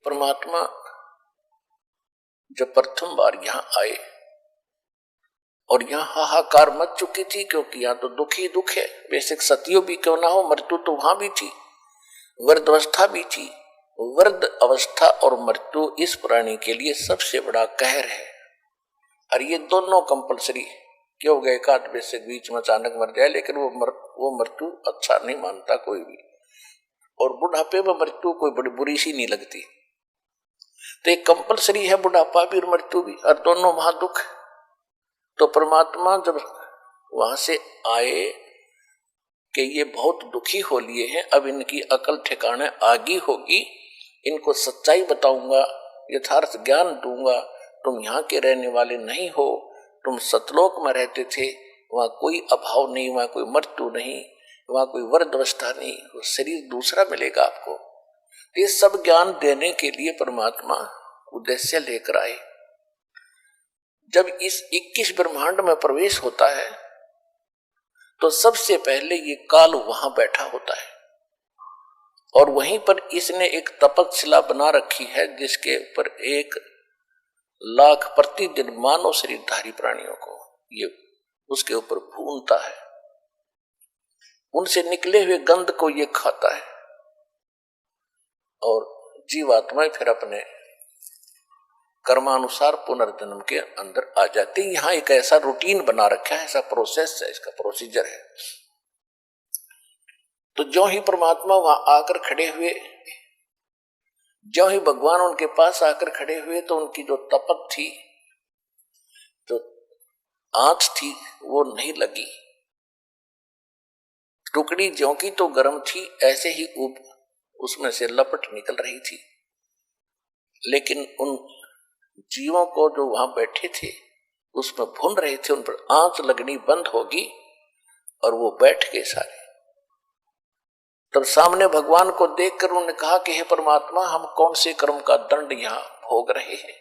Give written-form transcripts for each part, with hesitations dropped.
परमात्मा जब प्रथम बार यहाँ आए और यहाँ हाहाकार मच चुकी थी, क्योंकि यहाँ तो दुख ही दुख है। बेशक सतियों भी क्यों ना हो, मृत्यु तो वहां भी थी, वृद्ध अवस्था भी थी। वृद्ध अवस्था और मृत्यु इस प्राणी के लिए सबसे बड़ा कहर है। और ये दोनों कंपलसरी क्यों गए का बेशक बीच में अचानक मर जाए, लेकिन वो मृत्यु अच्छा नहीं मानता कोई भी, और बुढ़ापे में मृत्यु कोई बड़ी बुरी सी नहीं लगती। तो एक कंपलसरी है बुढ़ापा भी और मृत्यु भी, और दोनों महादुख। तो परमात्मा जब वहां से आए कि ये बहुत दुखी हो लिए हैं, अब इनकी अकल ठिकाने आगी होगी, इनको सच्चाई बताऊंगा, यथार्थ ज्ञान दूंगा। तुम यहाँ के रहने वाले नहीं हो, तुम सतलोक में रहते थे, वहां कोई अभाव नहीं, वहां कोई मृत्यु नहीं, वहां कोई वृद्ध अवस्था नहीं, वो शरीर दूसरा मिलेगा आपको। ये सब ज्ञान देने के लिए परमात्मा उद्देश्य लेकर आए। जब इस 21 ब्रह्मांड में प्रवेश होता है तो सबसे पहले ये काल वहां बैठा होता है, और वहीं पर इसने एक तपस्या बना रखी है जिसके ऊपर 1,00,000 प्रतिदिन मानव शरीरधारी प्राणियों को ये उसके ऊपर भूनता है, उनसे निकले हुए गंध को ये खाता है, और जीवात्माएं फिर अपने कर्मानुसार पुनर्जन्म के अंदर आ जाते। यहां एक ऐसा रूटीन बना रखा है, ऐसा प्रोसेस है, इसका प्रोसीजर है। तो जो ही परमात्मा वहां आकर खड़े हुए, जो ही भगवान उनके पास आकर खड़े हुए, तो उनकी जो तपत थी, जो आंच थी, वो नहीं लगी। टुकड़ी ज्यों की तो गर्म थी, ऐसे ही उसमें से लपट निकल रही थी। लेकिन उन जीवों को जो वहां बैठे थे उसमें भून रहे थे, उन पर आंच लगनी बंद होगी और वो बैठ गए सारे। तब सामने भगवान को देखकर उन्होंने कहा कि हे परमात्मा, हम कौन से कर्म का दंड यहाँ भोग रहे हैं।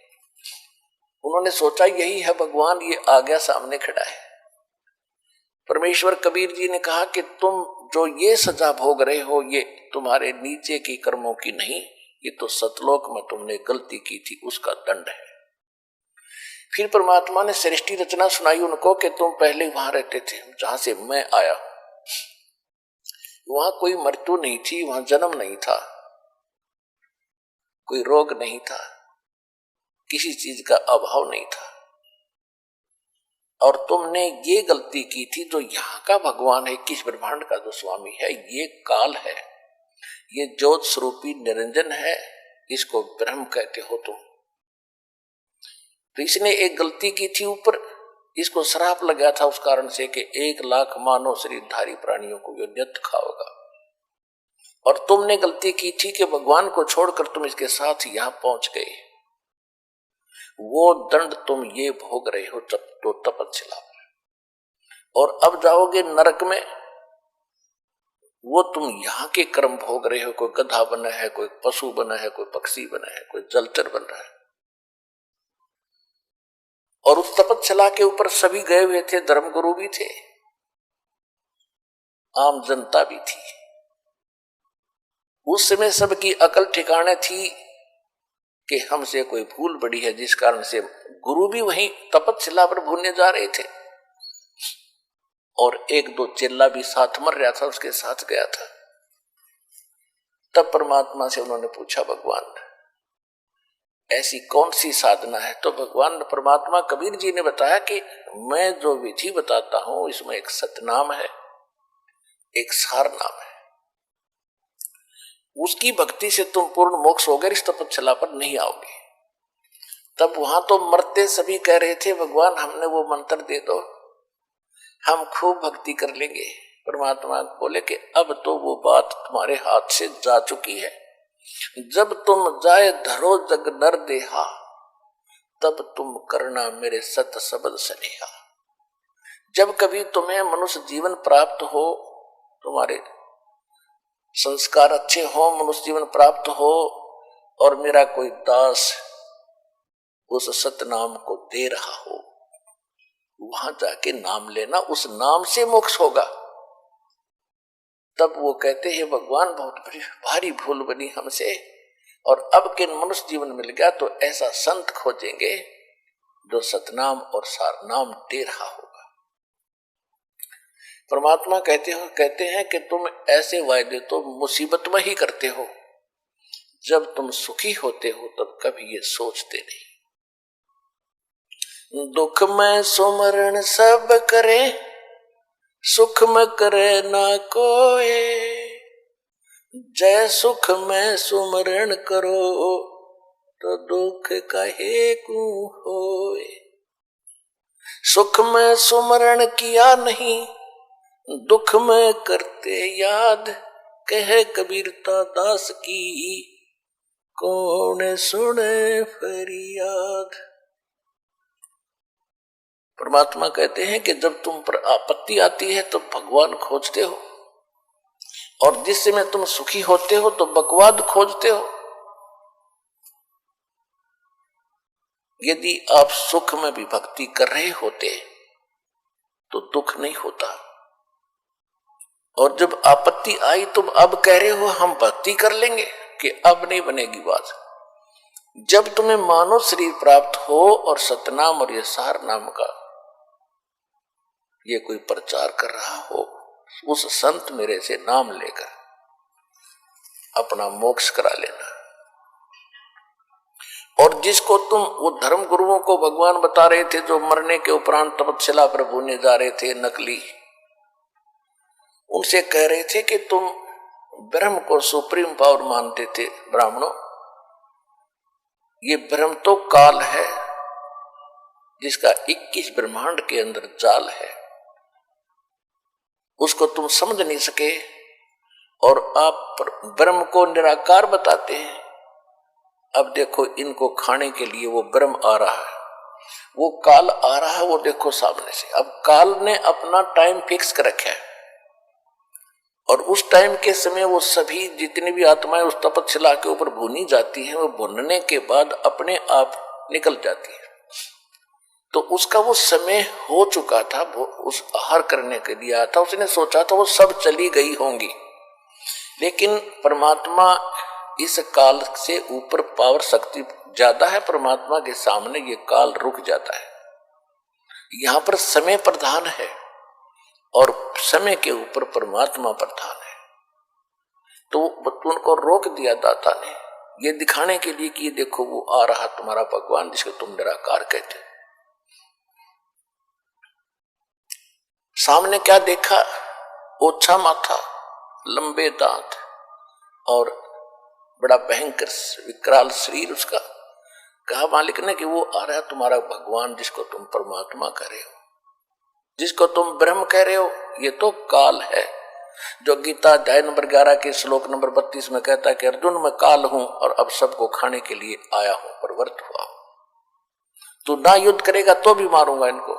उन्होंने सोचा यही है भगवान, ये आ गया सामने खड़ा है। परमेश्वर कबीर जी ने कहा कि तुम जो ये सजा भोग रहे हो, ये तुम्हारे नीचे की कर्मों की नहीं, ये तो सतलोक में तुमने गलती की थी उसका दंड है। फिर परमात्मा ने सृष्टि रचना सुनाई उनको कि तुम पहले वहां रहते थे जहां से मैं आया, वहां कोई मृत्यु नहीं थी, वहां जन्म नहीं था, कोई रोग नहीं था, किसी चीज का अभाव नहीं था, और तुमने ये गलती की थी। जो यहाँ का भगवान है, 21 ब्रह्मांड का जो स्वामी है, ये काल है, ये ज्योत स्वरूपी निरंजन है, इसको ब्रह्म कहते हो तुम। तो इसने एक गलती की थी, ऊपर इसको श्राप लगा था उस कारण से कि 1,00,000 मानव शरीरधारी प्राणियों को ये नियत खाओगा। और तुमने गलती की थी कि भगवान को छोड़कर तुम इसके साथ यहां पहुंच गए। वो दंड तुम ये भोग रहे हो जब तो तपस्या, और अब जाओगे नरक में, वो तुम यहाँ के कर्म भोग रहे हो। कोई गधा बना है, कोई पशु बना है, कोई पक्षी बना है, कोई जलचर बन रहा है। और उस तपस्या के ऊपर सभी गए हुए थे, धर्मगुरु भी थे, आम जनता भी थी। उस समय सबकी अकल ठिकाने थी कि हमसे कोई भूल बड़ी है, जिस कारण से गुरु भी वहीं तपस्या पर भूलने जा रहे थे, और 1-2 चेला भी साथ मर रहा था, उसके साथ गया था। तब परमात्मा से उन्होंने पूछा, भगवान ऐसी कौन सी साधना है? तो भगवान परमात्मा कबीर जी ने बताया कि मैं जो विधि बताता हूं इसमें एक सतनाम है, एक सार नाम है। उसकी भक्ति से तुम पूर्ण मोक्ष हो गए, इस तपस्या पर नहीं आओगे। तब वहां तो मरते सभी कह रहे थे, भगवान हमने वो मंत्र दे दो, हम खूब भक्ति कर लेंगे। परमात्मा बोले कि अब तो वो बात तुम्हारे हाथ से जा चुकी है। जब तुम जाए धरो जग नर देहा, तब तुम करना मेरे सत सबद स्नेहा। जब कभी तुम्हें मनुष्य जीवन प्राप्त हो, तुम्हारे संस्कार अच्छे हो, मनुष्य जीवन प्राप्त हो, और मेरा कोई दास उस सतनाम को दे रहा हो, वहां जाके नाम लेना, उस नाम से मोक्ष होगा। तब वो कहते हैं, भगवान बहुत बड़ी भारी भूल बनी हमसे, और अब के मनुष्य जीवन मिल गया तो ऐसा संत खोजेंगे जो सतनाम और सारनाम दे रहा होगा। परमात्मा कहते हैं कि तुम ऐसे वायदे तो मुसीबत में ही करते हो, जब तुम सुखी होते हो तब कभी ये सोचते नहीं। दुख में सुमरण सब करे, सुख में करे ना कोई, जय सुख में सुमरण करो तो दुख कहे को होए। सुख में सुमरण किया नहीं, दुख में करते याद, कहे कबीरता दास की कौन सुने फरियाद। परमात्मा कहते हैं कि जब तुम पर आपत्ति आती है तो भगवान खोजते हो, और जिस समय तुम सुखी होते हो तो बकवाद खोजते हो। यदि आप सुख में भी भक्ति कर रहे होते तो दुख नहीं होता, और जब आपत्ति आई तुम अब कह रहे हो हम भक्ति कर लेंगे, कि अब नहीं बनेगी बात। जब तुम्हें मानव शरीर प्राप्त हो और सतनाम और ये सार नाम का ये कोई प्रचार कर रहा हो, उस संत मेरे से नाम लेकर अपना मोक्ष करा लेना। और जिसको तुम वो धर्म गुरुओं को भगवान बता रहे थे जो मरने के उपरांत तपस्या प्रभु ने जा रहे थे नकली, उनसे कह रहे थे कि तुम ब्रह्म को सुप्रीम पावर मानते थे ब्राह्मणों, ये ब्रह्म तो काल है जिसका 21 ब्रह्मांड के अंदर जाल है, उसको तुम समझ नहीं सके और आप ब्रह्म को निराकार बताते हैं। अब देखो इनको खाने के लिए वो ब्रह्म आ रहा है, वो काल आ रहा है, वो देखो सामने से। अब काल ने अपना टाइम फिक्स कर रखा है और उस टाइम के समय वो सभी जितनी भी आत्माएं उस तपस्या के ऊपर भुनी जाती हैं, वो भुनने के बाद अपने आप निकल जाती है। तो उसका वो समय हो चुका था, वो उस आहार करने के लिए आया था, उसने सोचा था वो सब चली गई होंगी, लेकिन परमात्मा इस काल से ऊपर पावर शक्ति ज्यादा है, परमात्मा के सामने ये काल रुक जाता है। यहां पर समय प्रधान है और समय के ऊपर परमात्मा प्रधान है। तो उनको रोक दिया दाता ने ये दिखाने के लिए कि ये देखो वो आ रहा तुम्हारा भगवान जिसको तुम निराकार कहते। सामने क्या देखा? ओछा माथा, लंबे दांत और बड़ा भयंकर विकराल शरीर उसका। कहा मालिक ने कि वो आ रहा तुम्हारा भगवान जिसको तुम परमात्मा कह रहे हो, जिसको तुम ब्रह्म कह रहे हो, ये तो काल है। जो गीता अध्याय नंबर 11 के श्लोक नंबर 32 में कहता है कि अर्जुन मैं काल हूं और अब सबको खाने के लिए आया हूं, प्रवृत्त हुआ हूं। तू ना युद्ध करेगा तो भी मारूंगा इनको।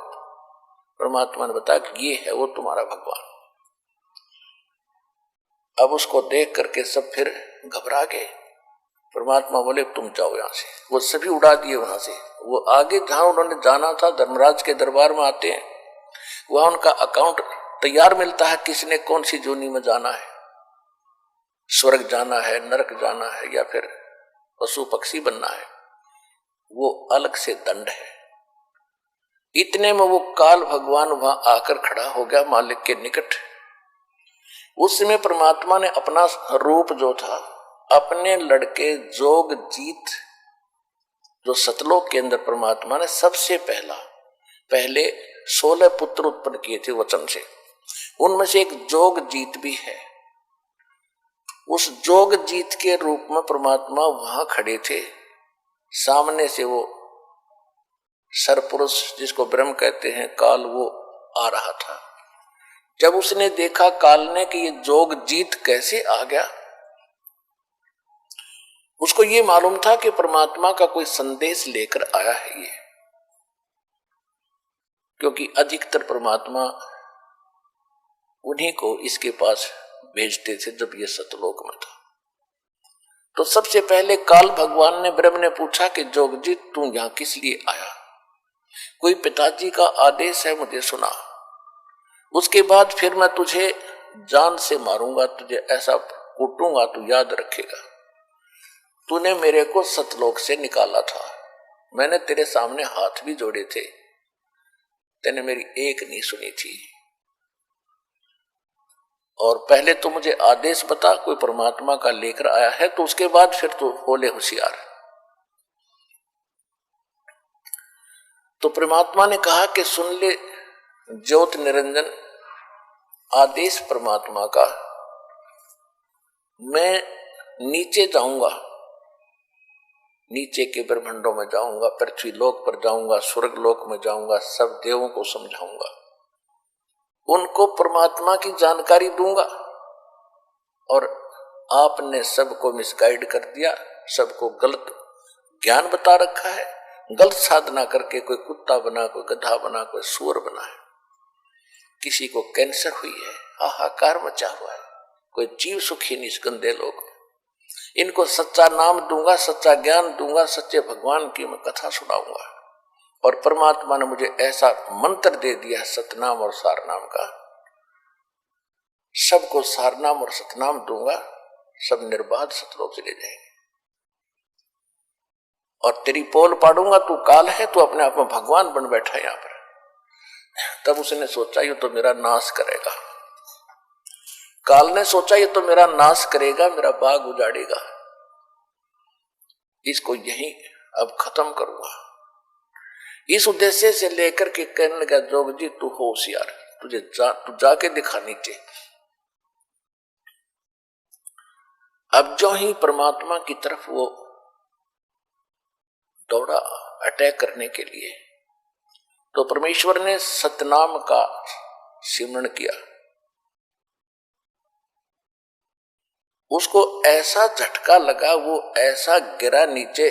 परमात्मा ने बताया कि ये है वो तुम्हारा भगवान। अब उसको देख करके सब फिर घबरा गए। परमात्मा बोले तुम जाओ यहां से। वो सभी उड़ा दिए वहां से। वो आगे जहां उन्होंने जाना था, धर्मराज के दरबार में आते हैं, वहां उनका अकाउंट तैयार मिलता है, किसने कौन सी जोनी में जाना है, स्वर्ग जाना है, नरक जाना है या फिर पशु पक्षी बनना है, वो अलग से दंड है। इतने में वो काल भगवान वहां आकर खड़ा हो गया मालिक के निकट। उस समय परमात्मा ने अपना रूप जो था अपने लड़के जोगजीत, जो सतलोक के अंदर परमात्मा ने सबसे पहले 16 पुत्र उत्पन्न किए थे वचन से, उनमें से एक जोगजीत भी है। उस जोगजीत के रूप में परमात्मा वहां खड़े थे। सामने से वो सरपुरुष जिसको ब्रह्म कहते हैं काल, वो आ रहा था। जब उसने देखा काल ने कि ये जोगजीत कैसे आ गया, उसको ये मालूम था कि परमात्मा का कोई संदेश लेकर आया है ये, क्योंकि अधिकतर परमात्मा उन्हीं को इसके पास भेजते थे जब ये सतलोक में था। तो सबसे पहले काल भगवान ने ब्रह्म ने पूछा कि जोगजीत तू यहां किस लिए आया? कोई पिताजी का आदेश है मुझे सुना, उसके बाद फिर मैं तुझे जान से मारूंगा, तुझे ऐसा कूटूंगा तू याद रखेगा। तूने मेरे को सतलोक से निकाला था, मैंने तेरे सामने हाथ भी जोड़े थे, तूने मेरी एक नहीं सुनी थी। और पहले तो मुझे आदेश बता, कोई परमात्मा का लेकर आया है, तो उसके बाद फिर तो हो ले होशियार। तो परमात्मा ने कहा कि सुन ले ज्योत निरंजन, आदेश परमात्मा का, मैं नीचे जाऊंगा, नीचे के ब्रह्मांडों में जाऊंगा, पृथ्वी लोक पर जाऊंगा, स्वर्ग लोक में जाऊंगा, सब देवों को समझाऊंगा, उनको परमात्मा की जानकारी दूंगा। और आपने सबको मिसगाइड कर दिया, सबको गलत ज्ञान बता रखा है, गलत साधना करके कोई कुत्ता बना, कोई गधा बना, कोई सूअर बना है, किसी को कैंसर हुई है, हाहाकार मचा हुआ है, कोई जीव सुखी नहीं इस गंदे लोग। इनको सच्चा नाम दूंगा, सच्चा ज्ञान दूंगा, सच्चे भगवान की मैं कथा सुनाऊंगा। और परमात्मा ने मुझे ऐसा मंत्र दे दिया सतनाम और सारनाम का, सबको सारनाम और सतनाम दूंगा, सब निर्बाध सतलोक चले जाएंगे। और तेरी पोल पाड़ूंगा, तू काल है, तू अपने आप में भगवान बन बैठा है यहां पर। तब उसने सोचा ये तो मेरा नाश करेगा, काल ने सोचा ये तो मेरा नाश करेगा, मेरा बाग उजाड़ेगा, इसको यहीं अब खत्म करूंगा। इस उद्देश्य से लेकर के कहने लगा जोग जी तू होशियार, तू जाके दिखा नीचे। अब जो ही परमात्मा की तरफ वो दौड़ा अटैक करने के लिए, तो परमेश्वर ने सतनाम का सिमरण किया। उसको ऐसा झटका लगा, वो ऐसा गिरा नीचे,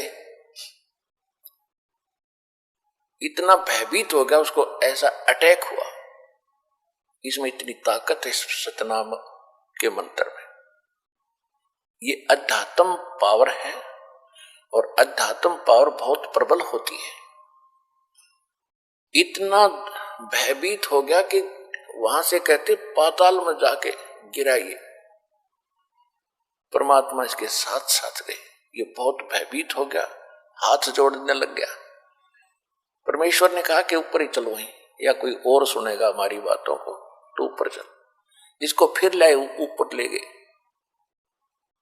इतना भयभीत हो गया, उसको ऐसा अटैक हुआ। इसमें इतनी ताकत है सतनाम के मंत्र में। ये अध्यात्म पावर है, और अध्यात्म पावर बहुत प्रबल होती है। इतना भयभीत हो गया कि वहां से कहते पाताल में जाके गिरा। ये परमात्मा इसके साथ साथ गए, ये बहुत भयभीत हो गया, हाथ जोड़ने लग गया। परमेश्वर ने कहा कि ऊपर ही चलो ही, या कोई और सुनेगा हमारी बातों को, तो ऊपर चल। इसको फिर लाए, ऊपर ले गए,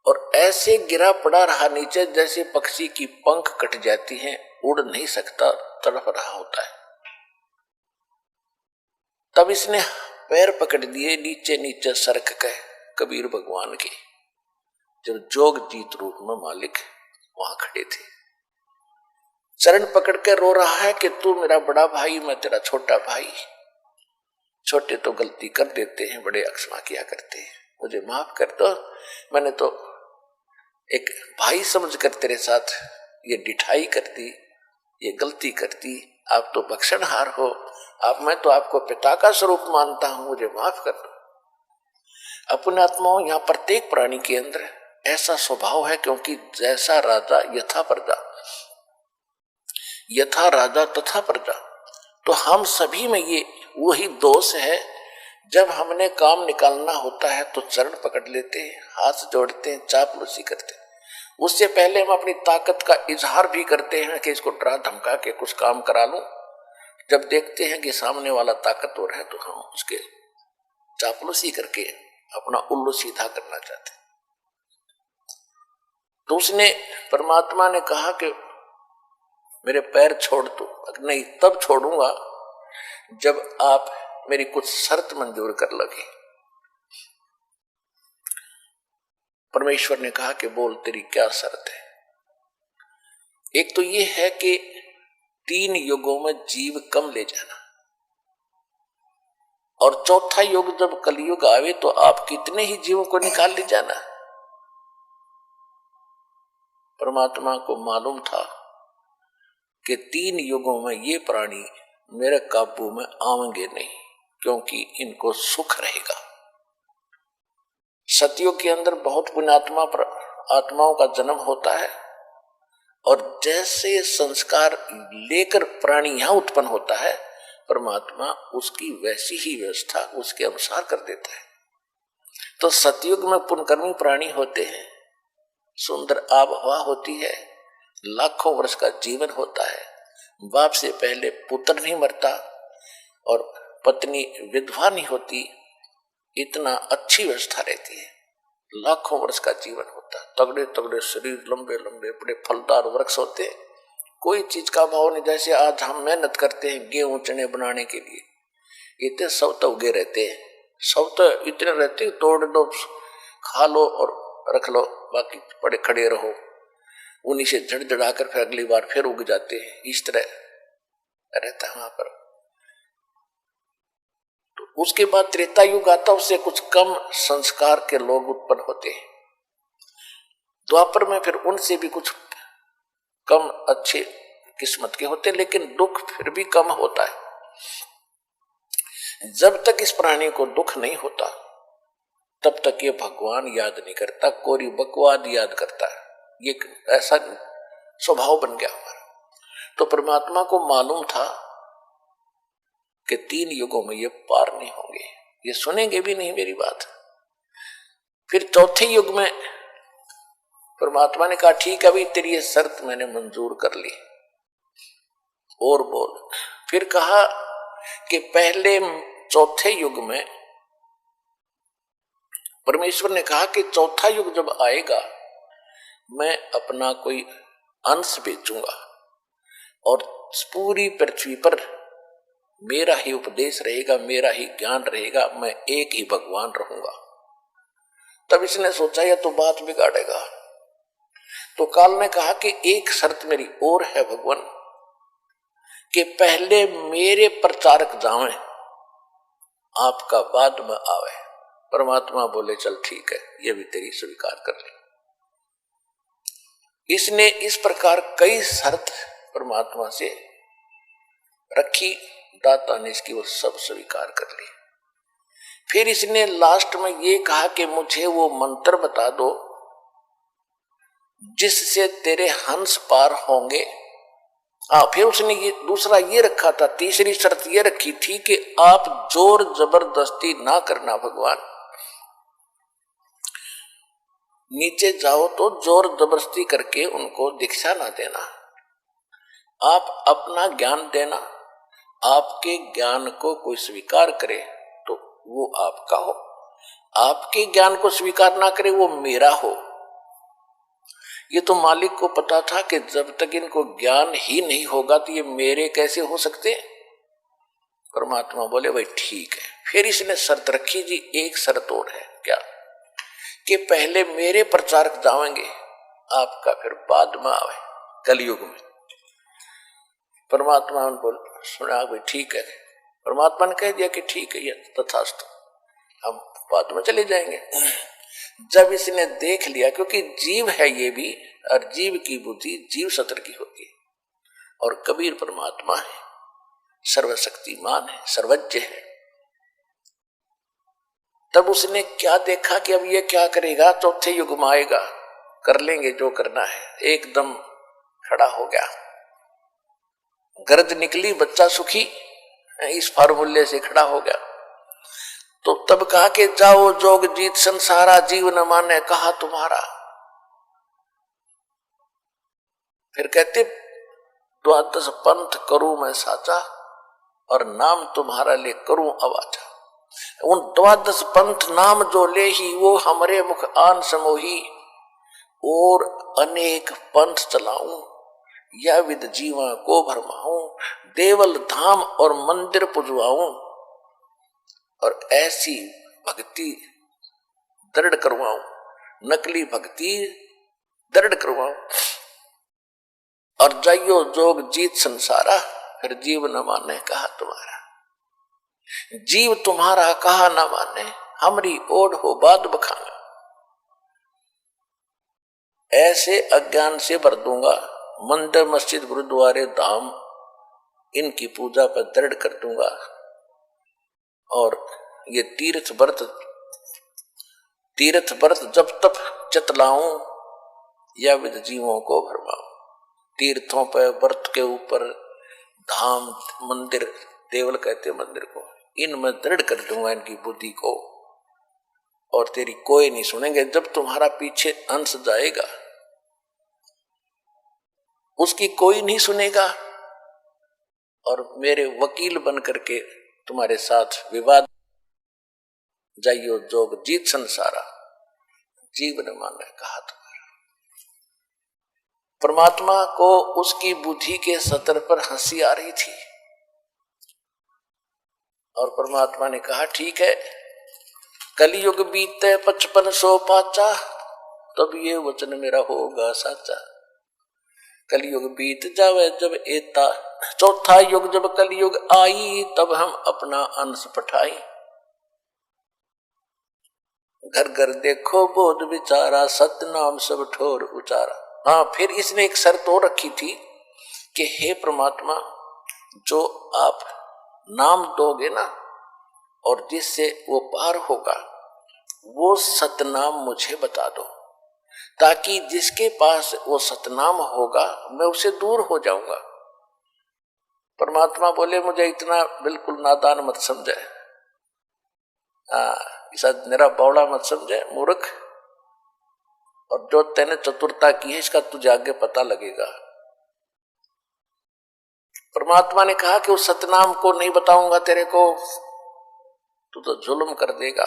और ऐसे गिरा पड़ा रहा नीचे जैसे पक्षी की पंख कट जाती हैं, उड़ नहीं सकता, तड़प रहा होता है। तब इसने पैर पकड़ दिए नीचे नीचे सरक के कबीर भगवान के, जब जोग जीत रूप में मालिक वहां खड़े थे। चरण पकड़ के रो रहा है कि तू मेरा बड़ा भाई, मैं तेरा छोटा भाई। छोटे तो गलती कर देते हैं, बड़े अक्षमा किया करते हैं, मुझे माफ कर दो, मैंने तो एक भाई समझकर तेरे साथ ये डिठाई कर दी, ये गलती कर दी। आप तो बख्शनहार हो, आप, मैं तो आपको पिता का स्वरूप मानता हूं, मुझे माफ कर दो। अपने आत्माओं, यहाँ प्रत्येक प्राणी के अंदर ऐसा स्वभाव है, क्योंकि जैसा राजा यथा प्रजा, यथा राजा तथा प्रजा। तो हम सभी में ये वही दोष है, जब हमने काम निकालना होता है तो चरण पकड़ लेते हैं, हाथ जोड़ते हैं, चापलूसी करते हैं। उससे पहले हम अपनी ताकत का इजहार भी करते हैं कि इसको डरा धमका के कुछ काम करा लूं। जब देखते हैं कि सामने वाला ताकतवर है, तो हम उसके चापलूसी करके अपना उल्लू सीधा करना चाहते हैं। तो उसने, परमात्मा ने कहा कि मेरे पैर छोड़ दो। नहीं, तब छोड़ूंगा जब आप मेरी कुछ शर्त मंजूर कर लगे। परमेश्वर ने कहा कि बोल, तेरी क्या शर्त है? एक तो ये है कि 3 युगों में जीव कम ले जाना, और चौथा युग जब कलयुग आवे तो आप कितने ही जीवों को निकाल ले जाना। परमात्मा को मालूम था कि 3 युगों में ये प्राणी मेरे काबू में आएंगे नहीं, क्योंकि इनको सुख रहेगा। सतयुग के अंदर बहुत पुण्यात्मा आत्माओं का जन्म होता है, और जैसे संस्कार लेकर प्राणी यहां उत्पन्न होता है, परमात्मा उसकी वैसी ही व्यवस्था उसके अनुसार कर देता है। तो सतयुग में पुण्यकर्मी प्राणी होते हैं, सुंदर आब हवा होती है, लाखों वर्ष का जीवन होता है, बाप से पहले पुत्र नहीं मरता और पत्नी विधवा नहीं होती, इतना अच्छी व्यवस्था रहती है, लाखों वर्ष का जीवन होता है, तगड़े तगड़े शरीर, लंबे लंबे बड़े फलदार वृक्ष होते हैं, कोई चीज का भाव नहीं। जैसे आज हम मेहनत करते हैं गेहूं चने बनाने के लिए, इतने सब तो उगे रहते हैं, सब तो इतने रहते हैं, तोड़ दो खा लो और रख लो, बाकी पड़े खड़े रहो, उन्हीं से झड़झड़ा कर फिर अगली बार फिर उग जाते हैं, इस तरह रहता है वहां पर। तो उसके बाद त्रेता युग आता, उससे कुछ कम संस्कार के लोग उत्पन्न होते हैं। द्वापर में फिर उनसे भी कुछ कम अच्छे किस्मत के होते, लेकिन दुख फिर भी कम होता है। जब तक इस प्राणी को दुख नहीं होता तब तक ये भगवान याद नहीं करता, कोरी बकवाद याद करता है, ये ऐसा स्वभाव बन गया हमारा। तो परमात्मा को मालूम था कि 3 युगों में ये पार नहीं होंगे, ये सुनेंगे भी नहीं मेरी बात। फिर चौथे युग में परमात्मा ने कहा ठीक है भाई, तेरी ये शर्त मैंने मंजूर कर ली, और बोल। फिर कहा कि पहले चौथे युग में परमेश्वर ने कहा कि चौथा युग जब आएगा मैं अपना कोई अंश भेजूंगा और पूरी पृथ्वी पर मेरा ही उपदेश रहेगा, मेरा ही ज्ञान रहेगा, मैं एक ही भगवान रहूंगा। तब इसने सोचा यह तो बात बिगाड़ेगा, तो काल ने कहा कि एक शर्त मेरी और है भगवान, कि पहले मेरे प्रचारक जावें, आपका बाद में आवे। परमात्मा बोले चल ठीक है, ये भी तेरी स्वीकार कर ले। इसने इस प्रकार कई शर्त परमात्मा से रखी, दाता ने इसकी वो सब स्वीकार कर ली। फिर इसने लास्ट में ये कहा कि मुझे वो मंत्र बता दो जिससे तेरे हंस पार होंगे। फिर उसने ये दूसरा ये रखा था, तीसरी शर्त ये रखी थी कि आप जोर जबरदस्ती ना करना भगवान, नीचे जाओ तो जोर जबरदस्ती करके उनको दीक्षा ना देना, आप अपना ज्ञान देना, आपके ज्ञान को कोई स्वीकार करे तो वो आपका हो, आपके ज्ञान को स्वीकार ना करे वो मेरा हो। ये तो मालिक को पता था कि जब तक इनको ज्ञान ही नहीं होगा तो ये मेरे कैसे हो सकते। परमात्मा बोले भाई ठीक है। फिर इसने शर्त रखी जी, एक शर्त और है, क्या कि पहले मेरे प्रचारक जाएंगे, आपका फिर बाद में आवे कलयुग में। परमात्मा ने बोल सुना भाई ठीक है। परमात्मा ने कह दिया कि ठीक है, ये तथास्तु, हम बाद में चले जाएंगे। जब इसने देख लिया, क्योंकि जीव है ये भी, और जीव की बुद्धि जीव सत्र की होती है, और कबीर परमात्मा है, सर्वशक्तिमान है, सर्वज्ञ है। तब उसने क्या देखा कि अब ये क्या करेगा, चौथे युग में आएगा, कर लेंगे जो करना है। एकदम खड़ा हो गया, गरज निकली, बच्चा सुखी, इस फार्मूले से खड़ा हो गया। तो तब कहा कि जाओ जोग जीत संसारा, जीव न माने कहा तुम्हारा। फिर कहते 12 पंथ करूं मैं साचा, और नाम तुम्हारा ले करूं अवाचा। उन 12 पंथ नाम जो ले ही, वो हमरे मुख आन समोही, और अनेक पंथ चलाऊं, या विद जीवा को भरमाऊं, देवल धाम और मंदिर पुजवाऊं, और ऐसी भक्ति दृढ़ करवाऊं, नकली भक्ति दृढ़ करवाऊं, और जाइयो जोग जीत संसारा, फिर जीव न माने कहा तुम्हारा। जीव तुम्हारा कहा न माने, हमरी ओढ़ हो बाद बखाना। ऐसे अज्ञान से भर दूंगा, मंदिर मस्जिद गुरुद्वारे धाम इनकी पूजा पर दृढ़ कर दूंगा, और ये तीर्थ व्रत जब तब चतलाऊं, या विद जीवों को भरमाऊं। तीर्थों पर, व्रत के ऊपर, धाम मंदिर, देवल कहते मंदिर को, इनमें दृढ़ कर दूंगा इनकी बुद्धि को, और तेरी कोई नहीं सुनेंगे। जब तुम्हारा पीछे अंश जाएगा उसकी कोई नहीं सुनेगा और मेरे वकील बन करके तुम्हारे साथ विवाद जाइयो जोग जीत संसारा, जीवन मान कहा तुम्हारा। परमात्मा को उसकी बुद्धि के सतर पर हंसी आ रही थी और परमात्मा ने कहा ठीक है, कलयुग बीते 5500 पाचा, तब ये वचन मेरा होगा साचा। कलयुग बीत जावे जब एता, चौथा युग जब कलयुग आई, तब हम अपना अंश पठाई। घर घर देखो बोध विचारा, सतनाम सब ठोर उचारा। हाँ, फिर इसने एक शर्त और रखी थी कि हे परमात्मा, जो आप नाम दोगे ना और जिससे वो पार होगा, वो सतनाम मुझे बता दो, ताकि जिसके पास वो सतनाम होगा मैं उसे दूर हो जाऊंगा। परमात्मा बोले मुझे इतना बिल्कुल नादान मत समझे, ऐसा मेरा बौड़ा मत समझे मूर्ख, और जो तैने चतुरता की है इसका तुझे आगे पता लगेगा। परमात्मा ने कहा कि उस सतनाम को नहीं बताऊंगा तेरे को, तू तो जुल्म कर देगा,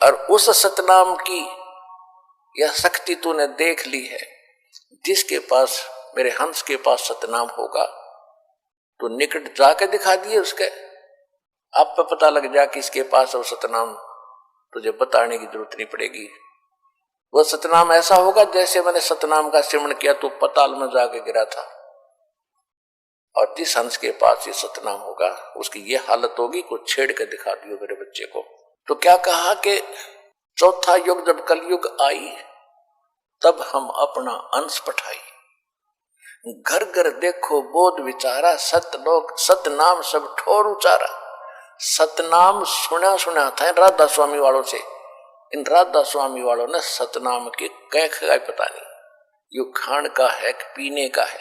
और उस सतनाम की यह शक्ति तूने देख ली है, जिसके पास मेरे हंस के पास सतनाम होगा तो निकट जाके दिखा दिए उसके, आप पे पता लग जा कि इसके पास वो सतनाम, तुझे बताने की जरूरत नहीं पड़ेगी। वह सतनाम ऐसा होगा जैसे मैंने सतनाम का सिमरण किया तो पताल में जाके गिरा था, और जिस हंस के पास ये सतनाम होगा उसकी ये हालत होगी को छेड़ के दिखा दियो मेरे बच्चे को। तो क्या कहा कि चौथा युग जब कलयुग आई, तब हम अपना अंश पठाई। घर घर देखो बोध विचारा, सतलोक सतनाम सब ठोर उचारा। सतनाम सुना सुना था राधा स्वामी वालों से, इन राधा स्वामी वालों ने सतनाम के कह खाए पता नहीं, ये खान का है कि पीने का है,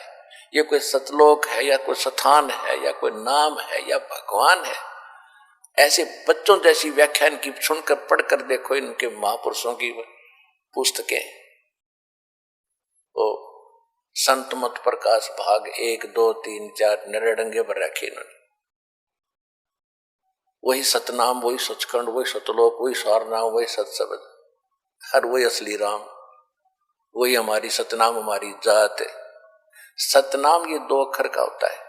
ये कोई सतलोक है या कोई स्थान है या कोई नाम है या भगवान है। ऐसे बच्चों जैसी व्याख्यान की सुनकर पढ़कर देखो इनके महापुरुषों की पुस्तकें। ओ संत मत प्रकाश भाग 1, 2, 3, 4 नरेडंगे पर रखे इन्होंने। वही सतनाम, वही सचखंड, वही सतलोक, वही सारनाम, वही सतशब्द, हर वही असली राम, वही हमारी सतनाम हमारी जात है। सतनाम ये 2 अक्षर का होता है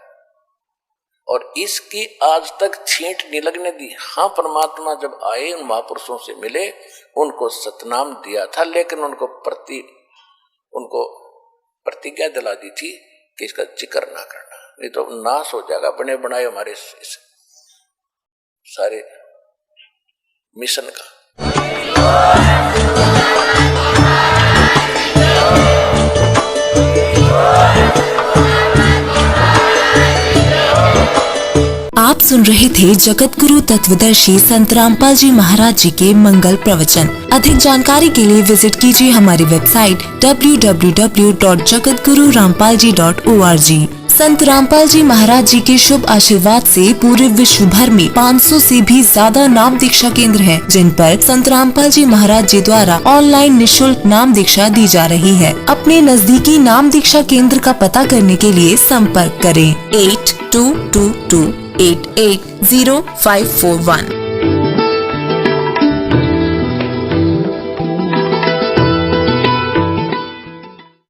और इसकी आज तक छींट नहीं लगने दी। हाँ, परमात्मा जब आए उन महापुरुषों से मिले, उनको सतनाम दिया था, लेकिन उनको प्रतिज्ञा दिला दी थी कि इसका जिक्र ना करना, नहीं तो नाश हो जाएगा बने बनाए हमारे सारे मिशन का। आप सुन रहे थे जगत गुरु तत्वदर्शी संत रामपाल जी महाराज जी के मंगल प्रवचन। अधिक जानकारी के लिए विजिट कीजिए हमारी वेबसाइट www.jagatgururampalji.org। संत रामपाल जी महाराज जी के शुभ आशीर्वाद से पूरे विश्व भर में 500 से भी ज्यादा नाम दीक्षा केंद्र हैं, जिन पर संत रामपाल जी महाराज जी द्वारा ऑनलाइन निःशुल्क नाम दीक्षा दी जा रही है। अपने नजदीकी नाम दीक्षा केंद्र का पता करने के लिए संपर्क करें 8222880541।